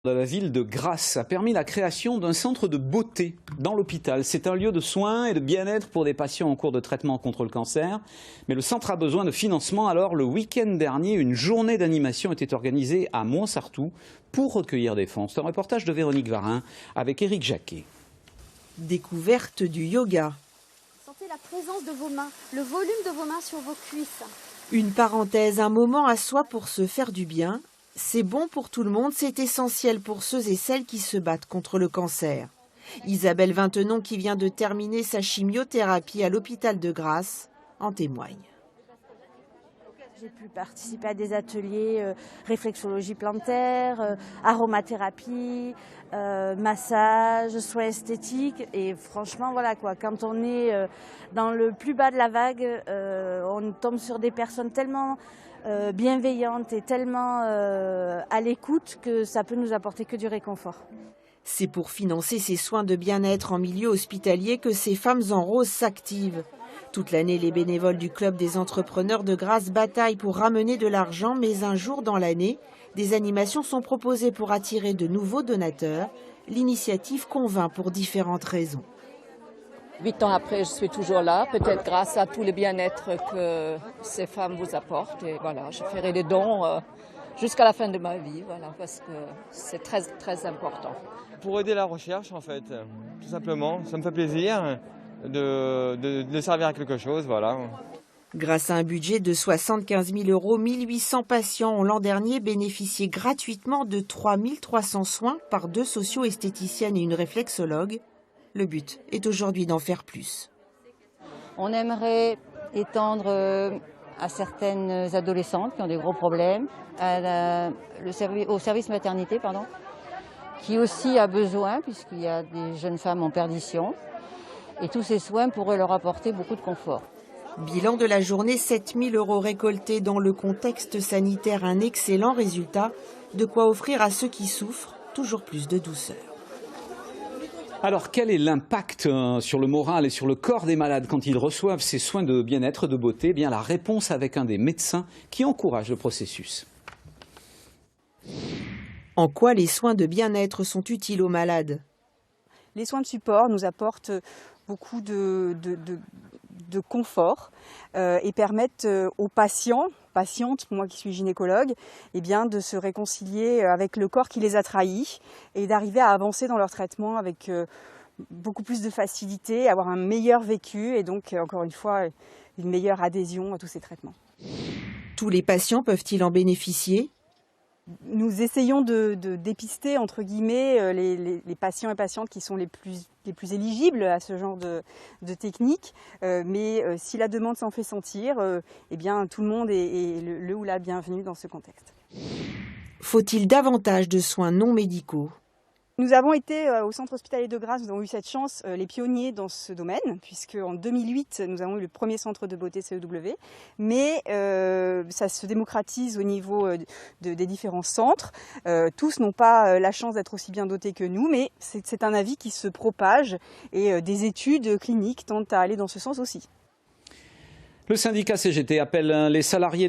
De la ville de Grasse a permis la création d'un centre de beauté dans l'hôpital. C'est un lieu de soins et de bien-être pour des patients en cours de traitement contre le cancer. Mais le centre a besoin de financement. Alors, le week-end dernier, une journée d'animation était organisée à Montsartou pour recueillir des fonds. C'est un reportage de Véronique Varin avec Éric Jacquet. Découverte du yoga. Sentez la présence de vos mains, le volume de vos mains sur vos cuisses. Une parenthèse, un moment à soi pour se faire du bien. C'est bon pour tout le monde, c'est essentiel pour ceux et celles qui se battent contre le cancer. Isabelle Vintenon, qui vient de terminer sa chimiothérapie à l'hôpital de Grasse, en témoigne. J'ai pu participer à des ateliers réflexologie plantaire, aromathérapie, massage, soins esthétiques. Et franchement, voilà quoi, quand on est dans le plus bas de la vague, on tombe sur des personnes tellement bienveillante et tellement à l'écoute que ça peut nous apporter que du réconfort. C'est pour financer ces soins de bien-être en milieu hospitalier que ces femmes en rose s'activent. Toute l'année, les bénévoles du Club des entrepreneurs de Grasse bataillent pour ramener de l'argent, mais un jour dans l'année, des animations sont proposées pour attirer de nouveaux donateurs. L'initiative convainc pour différentes raisons. 8 ans après, je suis toujours là, peut-être grâce à tout le bien-être que ces femmes vous apportent. Et voilà, je ferai des dons jusqu'à la fin de ma vie, voilà, parce que c'est très, très important. Pour aider la recherche, en fait, tout simplement. Ça me fait plaisir de servir à quelque chose, voilà. Grâce à un budget de 75 000 €, 1800 patients ont l'an dernier bénéficié gratuitement de 3300 soins par 2 socio-esthéticiennes et une réflexologue. Le but est aujourd'hui d'en faire plus. On aimerait étendre à certaines adolescentes qui ont des gros problèmes, au service maternité, qui aussi a besoin, puisqu'il y a des jeunes femmes en perdition. Et tous ces soins pourraient leur apporter beaucoup de confort. Bilan de la journée, 7 000 € récoltés dans le contexte sanitaire, un excellent résultat. De quoi offrir à ceux qui souffrent toujours plus de douceur. Alors, quel est l'impact sur le moral et sur le corps des malades quand ils reçoivent ces soins de bien-être, de beauté? Eh bien, la réponse avec un des médecins qui encourage le processus. En quoi les soins de bien-être sont utiles aux malades? Les soins de support nous apportent beaucoup de confort et permettent aux patientes, moi qui suis gynécologue, eh bien, de se réconcilier avec le corps qui les a trahis et d'arriver à avancer dans leur traitement avec beaucoup plus de facilité, avoir un meilleur vécu et donc, encore une fois, une meilleure adhésion à tous ces traitements. Tous les patients peuvent-ils en bénéficier? Nous essayons de dépister, entre guillemets, les patients et patientes qui sont les plus éligibles à ce genre de technique. Mais si la demande s'en fait sentir, eh bien, tout le monde est le ou la bienvenue dans ce contexte. Faut-il davantage de soins non médicaux? Nous avons été au centre hospitalier de Grasse, nous avons eu cette chance, les pionniers dans ce domaine, puisque en 2008, nous avons eu le premier centre de beauté CEW, mais ça se démocratise au niveau des différents centres. Tous n'ont pas la chance d'être aussi bien dotés que nous, mais c'est un avis qui se propage et des études cliniques tentent à aller dans ce sens aussi. Le syndicat CGT appelle les salariés